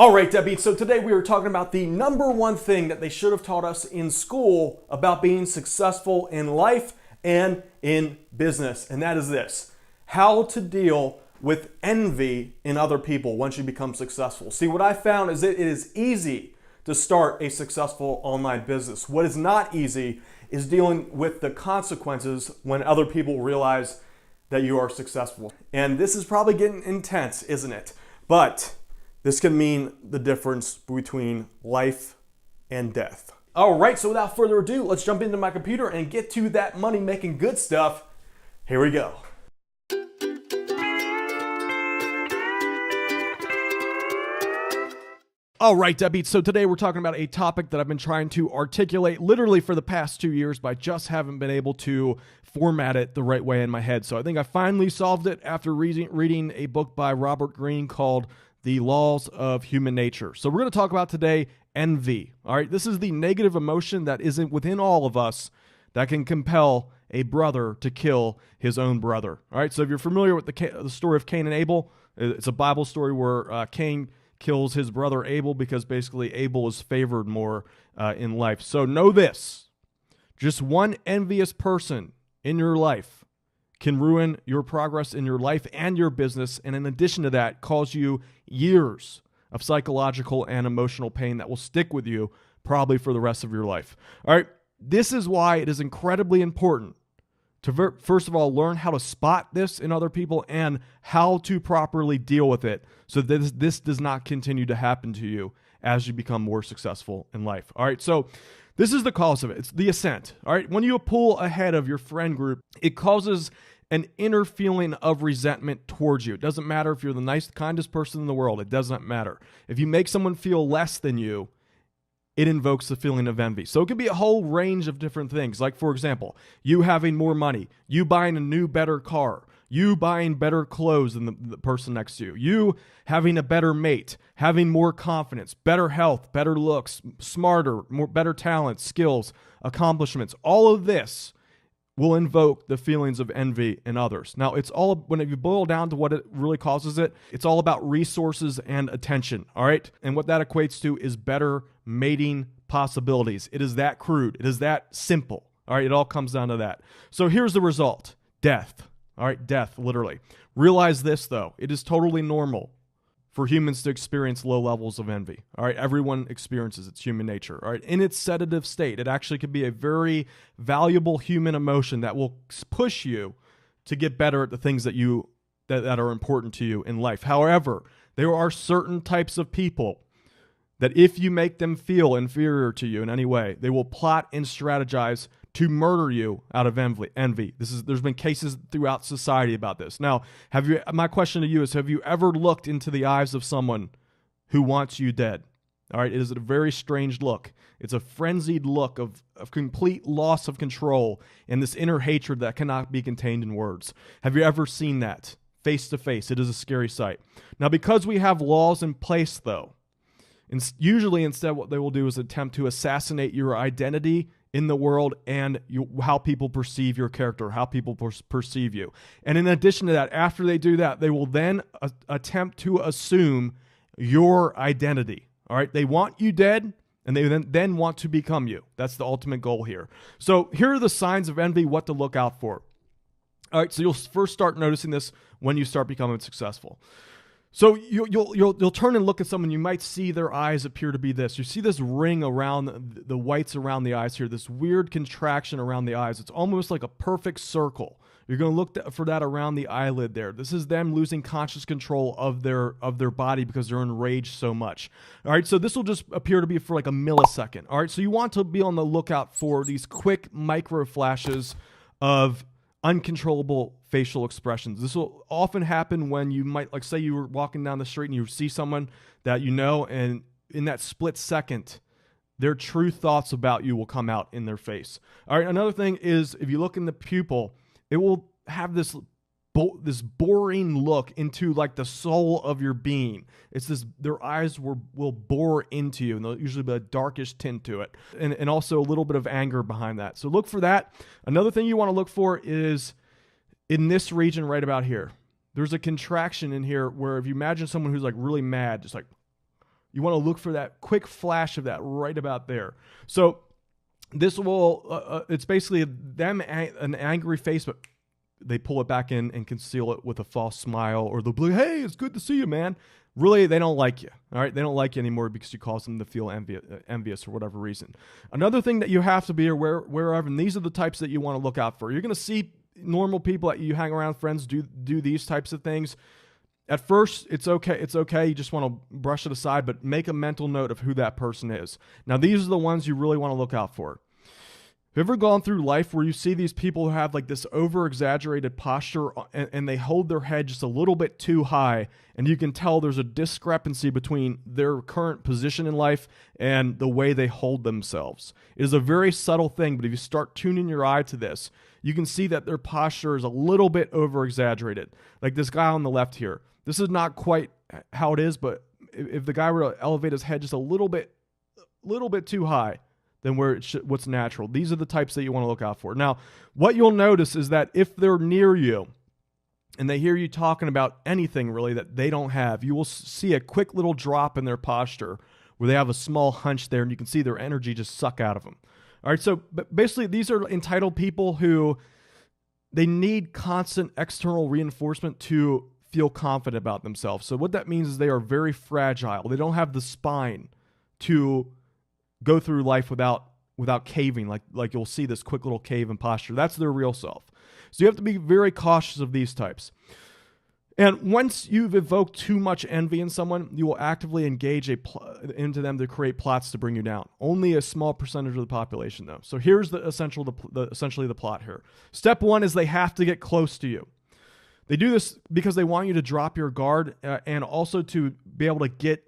All right, Debbie, so today we were talking about the number one thing that they should have taught us in school about being successful in life and in business, and that is this: how to deal with envy in other people once you become successful. See, what I found is that it is easy to start a successful online business. What is not easy is dealing with the consequences when other people realize that you are successful. And this is probably getting intense, isn't it? But this can mean the difference between life and death. All right, so without further ado, let's jump into my computer and get to that money-making good stuff. Here we go. All right, Debbie, so today we're talking about a topic that I've been trying to articulate literally for the past 2 years, but I just haven't been able to format it the right way in my head. So I think I finally solved it after reading a book by Robert Greene called The Laws of Human Nature. So we're going to talk about today envy. All right, this is the negative emotion that isn't within all of us that can compel a brother to kill his own brother. All right, so if you're familiar with the story of Cain and Abel, it's a Bible story where Cain kills his brother Abel because basically Abel is favored more in life. So know this: just one envious person in your life can ruin your progress in your life and your business, and in addition to that, cause you years of psychological and emotional pain that will stick with you probably for the rest of your life. All right, this is why it is incredibly important to first of all learn how to spot this in other people and how to properly deal with it so that this does not continue to happen to you as you become more successful in life. All right, so this is the cause of it. It's the ascent. All right, when you pull ahead of your friend group, it causes an inner feeling of resentment towards you. It doesn't matter if you're the kindest person in the world. It doesn't matter. If you make someone feel less than you, it invokes the feeling of envy. So it could be a whole range of different things. Like, for example, you having more money, you buying a new, better car, you buying better clothes than the person next to you, you having a better mate, having more confidence, better health, better looks, smarter, better talents, skills, accomplishments. All of this will invoke the feelings of envy in others. Now, when you boil down to what it really causes it's all about resources and attention, all right? And what that equates to is better mating possibilities. It is that crude. It is that simple, all right? It all comes down to that. So here's the result: death, all right? Death, literally. Realize this, though. It is totally normal for humans to experience low levels of envy. All right, everyone experiences it's human nature. All right, in its sedative state, it actually could be a very valuable human emotion that will push you to get better at the things that are important to you in life. However, there are certain types of people that if you make them feel inferior to you in any way, they will plot and strategize to murder you out of envy. There's been cases throughout society about this. Now, my question to you is, have you ever looked into the eyes of someone who wants you dead? All right, it is a very strange look. It's a frenzied look of complete loss of control and this inner hatred that cannot be contained in words. Have you ever seen that face to face? It is a scary sight. Now, because we have laws in place, though, usually instead what they will do is attempt to assassinate your identity in the world and how people perceive your character, how people perceive you. And in addition to that, after they do that, they will then attempt to assume your identity. All right, they want you dead, and they then want to become you. That's the ultimate goal here. So here are the signs of envy, what to look out for. All right, so you'll first start noticing this when you start becoming successful. So you'll turn and look at someone. You might see their eyes appear to be this. You see this ring around the whites around the eyes here, this weird contraction around the eyes. It's almost like a perfect circle. You're going to look for that around the eyelid there. This is them losing conscious control of their body because they're enraged so much. All right, so this will just appear to be for like a millisecond. All right, so you want to be on the lookout for these quick micro flashes of uncontrollable facial expressions. This will often happen when you might, like, say you were walking down the street and you see someone that you know, and in that split second, their true thoughts about you will come out in their face. All right, another thing is if you look in the pupil, it will have this boring look into like the soul of your being. It's this, their eyes will bore into you, and there'll usually be a darkish tint to it, and also a little bit of anger behind that. So look for that. Another thing you want to look for is in this region right about here. There's a contraction in here where if you imagine someone who's like really mad, just like You want to look for that quick flash of that right about there. So this will, it's basically them, an angry face, but they pull it back in and conceal it with a false smile, or they'll be like, hey, it's good to see you, man. Really, they don't like you, all right? They don't like you anymore because you cause them to feel envious for whatever reason. Another thing that you have to be aware of, and these are the types that you want to look out for. You're going to see normal people that you hang around, friends, do these types of things. At first, it's okay. It's okay. You just want to brush it aside, but make a mental note of who that person is. Now, these are the ones you really want to look out for. Have you ever gone through life where you see these people who have like this over-exaggerated posture and they hold their head just a little bit too high, and you can tell there's a discrepancy between their current position in life and the way they hold themselves? It is a very subtle thing, but if you start tuning your eye to this, you can see that their posture is a little bit over-exaggerated. Like this guy on the left here. This is not quite how it is, but if the guy were to elevate his head just a little bit too high, than what's natural. These are the types that you want to look out for. Now, what you'll notice is that if they're near you and they hear you talking about anything really that they don't have, you will see a quick little drop in their posture where they have a small hunch there, and you can see their energy just suck out of them. All right, so basically these are entitled people who they need constant external reinforcement to feel confident about themselves. So what that means is they are very fragile. They don't have the spine to go through life without caving, like you'll see this quick little cave in posture. That's their real self. So you have to be very cautious of these types. And once you've evoked too much envy in someone, you will actively engage into them to create plots to bring you down. Only a small percentage of the population, though. So here's essentially the plot here. Step one is they have to get close to you. They do this because they want you to drop your guard and also to be able to get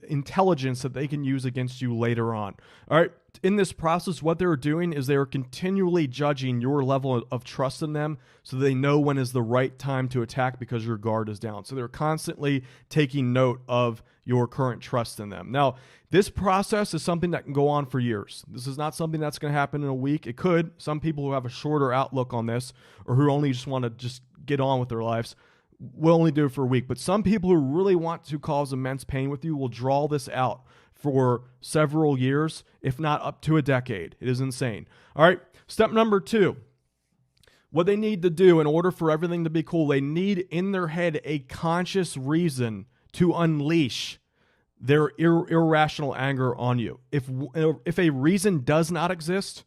intelligence that they can use against you later on. All right. In this process, what they're doing is they're continually judging your level of trust in them so they know when is the right time to attack because your guard is down. So they're constantly taking note of your current trust in them. Now, this process is something that can go on for years. This is not something that's going to happen in a week. It could. Some people who have a shorter outlook on this or who only just want to just get on with their lives will only do it for a week. But some people who really want to cause immense pain with you will draw this out for several years, if not up to a decade. It is insane. All right, step number 2. What they need to do in order for everything to be cool, they need in their head a conscious reason to unleash their irrational anger on you. If a reason does not exist,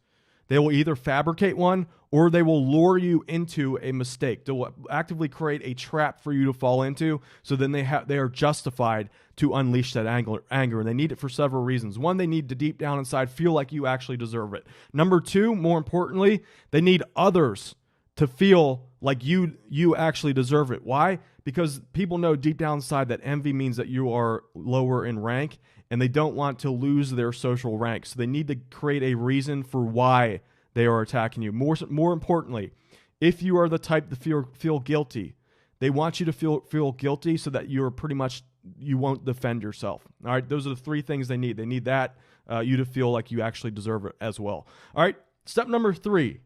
they will either fabricate one or they will lure you into a mistake. They will actively create a trap for you to fall into, so then they are justified to unleash that anger, and they need it for several reasons. One, they need to deep down inside feel like you actually deserve it. Number 2, more importantly, they need others to feel like you actually deserve it. Why? Because people know deep down inside that envy means that you are lower in rank, and they don't want to lose their social rank. So they need to create a reason for why they are attacking you. More importantly, if you are the type to feel guilty, they want you to feel guilty so that you won't defend yourself. All right, those are the 3 things they need. They need that, you to feel like you actually deserve it as well. All right, step number 3,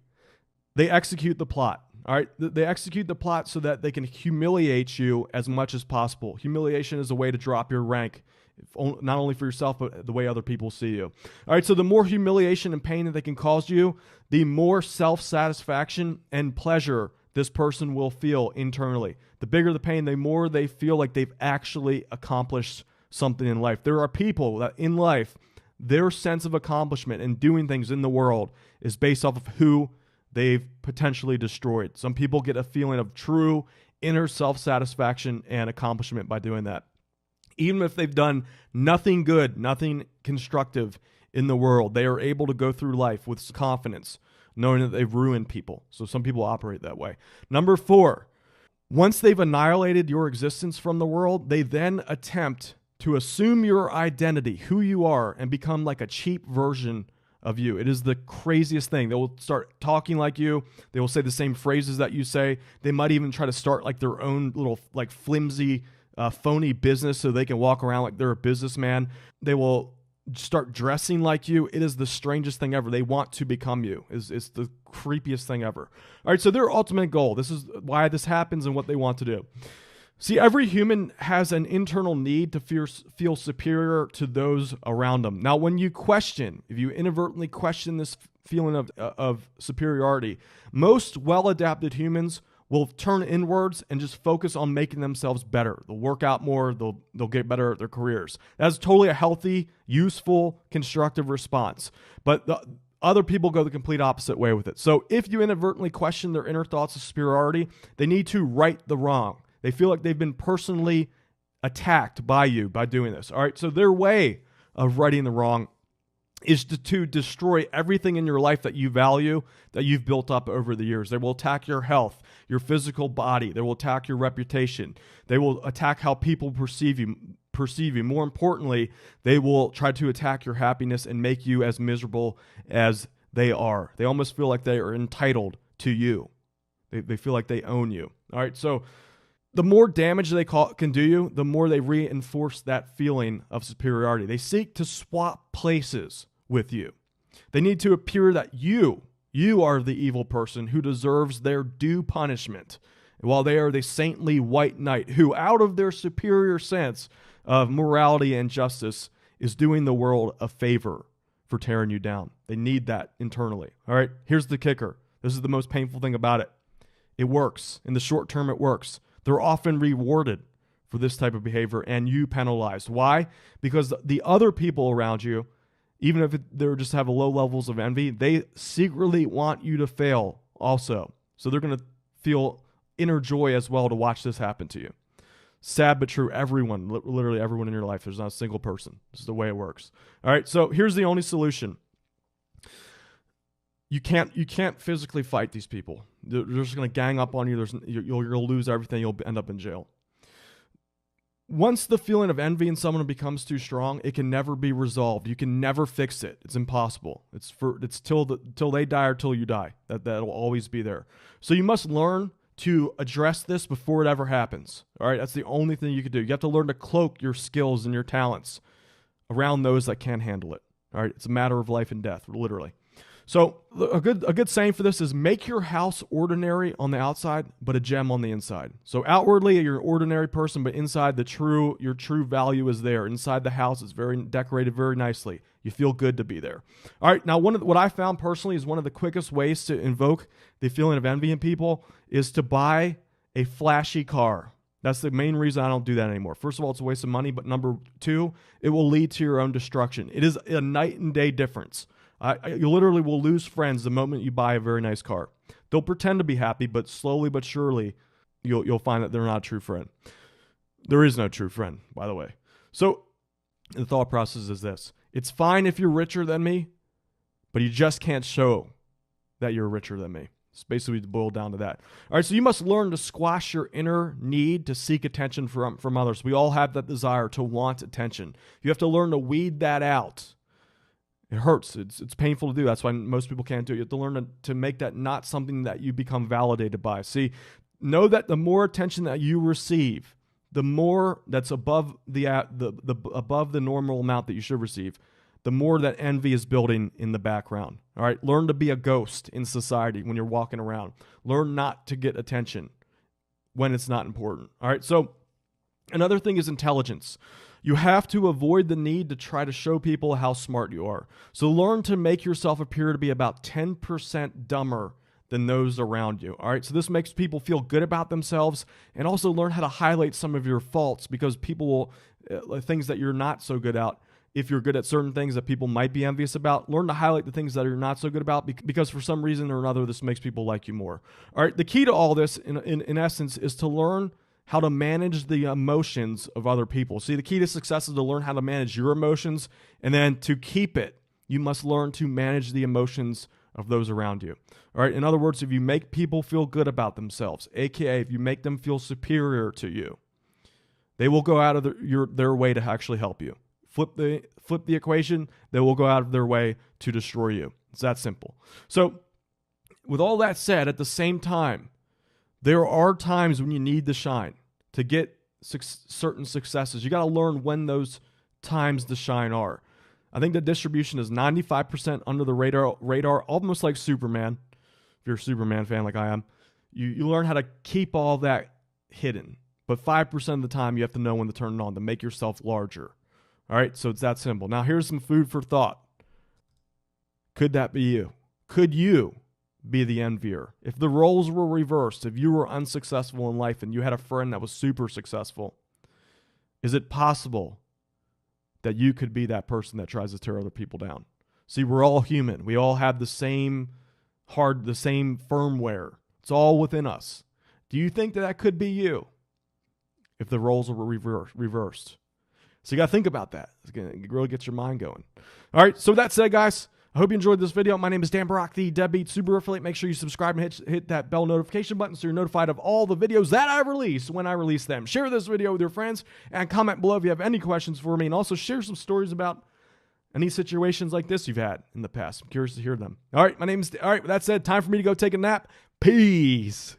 they execute the plot. All right, they execute the plot so that they can humiliate you as much as possible. Humiliation is a way to drop your rank, not only for yourself, but the way other people see you. All right, so the more humiliation and pain that they can cause you, the more self-satisfaction and pleasure this person will feel internally. The bigger the pain, the more they feel like they've actually accomplished something in life. There are people that in life, their sense of accomplishment and doing things in the world is based off of who they've potentially destroyed. Some people get a feeling of true inner self-satisfaction and accomplishment by doing that. Even if they've done nothing good, nothing constructive in the world, they are able to go through life with confidence, knowing that they've ruined people. So some people operate that way. Number 4, once they've annihilated your existence from the world, they then attempt to assume your identity, who you are, and become like a cheap version of you. It is the craziest thing. They will start talking like you. They will say the same phrases that you say. They might even try to start like their own little like flimsy phony business so they can walk around like they're a businessman. They will start dressing like you. It is the strangest thing ever. They want to become you. It's the creepiest thing ever. All right, so their ultimate goal, this is why this happens and what they want to do. See, every human has an internal need to feel superior to those around them. Now, when you question, if you inadvertently question this feeling of superiority, most well-adapted humans will turn inwards and just focus on making themselves better. They'll work out more, they'll get better at their careers. That's totally a healthy, useful, constructive response. But other people go the complete opposite way with it. So if you inadvertently question their inner thoughts of superiority, they need to right the wrong. They feel like they've been personally attacked by you by doing this. All right, so their way of righting the wrong is to destroy everything in your life that you value, that you've built up over the years. They will attack your health, your physical body. They will attack your reputation. They will attack how people perceive you. More importantly, they will try to attack your happiness and make you as miserable as they are. They almost feel like they are entitled to you. They feel like they own you. All right, so the more damage they can do you, the more they reinforce that feeling of superiority. They seek to swap places with you. They need to appear that you are the evil person who deserves their due punishment, while they are the saintly white knight who, out of their superior sense of morality and justice, is doing the world a favor for tearing you down. They need that internally. All right, here's the kicker. This is the most painful thing about it. It works. In the short term, it works. They're often rewarded for this type of behavior and you penalized. Why? Because the other people around you, even if they just have low levels of envy, they secretly want you to fail also. So they're going to feel inner joy as well to watch this happen to you. Sad but true. Everyone, literally everyone in your life, there's not a single person. This is the way it works. All right, so here's the only solution. You can't physically fight these people. They're just going to gang up on you. You'll lose everything. You'll end up in jail. Once the feeling of envy in someone becomes too strong, it can never be resolved. You can never fix it. It's impossible. It's till they die or till you die. That'll always be there. So you must learn to address this before it ever happens. All right, that's the only thing you can do. You have to learn to cloak your skills and your talents around those that can't handle it. All right, it's a matter of life and death, literally. So a good saying for this is make your house ordinary on the outside, but a gem on the inside. So outwardly, you're an ordinary person, but inside your true value is there. Inside the house, it's very decorated very nicely. You feel good to be there. All right, now what I found personally is one of the quickest ways to invoke the feeling of envy in people is to buy a flashy car. That's the main reason I don't do that anymore. First of all, it's a waste of money, but number two, it will lead to your own destruction. It is a night and day difference. You literally will lose friends the moment you buy a very nice car. They'll pretend to be happy, but slowly but surely, you'll find that they're not a true friend. There is no true friend, by the way. So the thought process is this. It's fine if you're richer than me, but you just can't show that you're richer than me. It's basically boiled down to that. All right, so you must learn to squash your inner need to seek attention from others. We all have that desire to want attention. You have to learn to weed that out. It hurts. It's painful to do. That's why most people can't do it. You have to learn to make that not something that you become validated by. See, know that the more attention that you receive, the more that's above above the normal amount that you should receive, the more that envy is building in the background. All right, learn to be a ghost in society when you're walking around. Learn not to get attention when it's not important. All right, so another thing is intelligence. You have to avoid the need to try to show people how smart you are. So learn to make yourself appear to be about 10% dumber than those around you. All right, so this makes people feel good about themselves, and also learn how to highlight some of your faults, because people will, things that you're not so good at, if you're good at certain things that people might be envious about, learn to highlight the things that you're not so good about, because for some reason or another, this makes people like you more. All right, the key to all this, in essence, is to learn how to manage the emotions of other people. See, the key to success is to learn how to manage your emotions, and then to keep it, you must learn to manage the emotions of those around you. All right, in other words, if you make people feel good about themselves, aka if you make them feel superior to you, they will go out of their way to actually help you. Flip the equation, they will go out of their way to destroy you. It's that simple. So with all that said, at the same time, there are times when you need to shine to get certain successes. You got to learn when those times to shine are. I think the distribution is 95% under the radar, almost like Superman. If you're a Superman fan like I am, you learn how to keep all that hidden. But 5% of the time, you have to know when to turn it on to make yourself larger. All right, so it's that simple. Now, here's some food for thought. Could that be you? Could you be the envier? If the roles were reversed, if you were unsuccessful in life and you had a friend that was super successful, is it possible that you could be that person that tries to tear other people down? See, we're all human. We all have the same firmware. It's all within us. Do you think that could be you if the roles were reversed? So you got to think about that. It's going to really get your mind going. All right, so with that said, guys, I hope you enjoyed this video. My name is Dan Brock, the Deadbeat Subaru Affiliate. Make sure you subscribe and hit that bell notification button so you're notified of all the videos that I release when I release them. Share this video with your friends and comment below if you have any questions for me. And also share some stories about any situations like this you've had in the past. I'm curious to hear them. All right, with that said, time for me to go take a nap. Peace.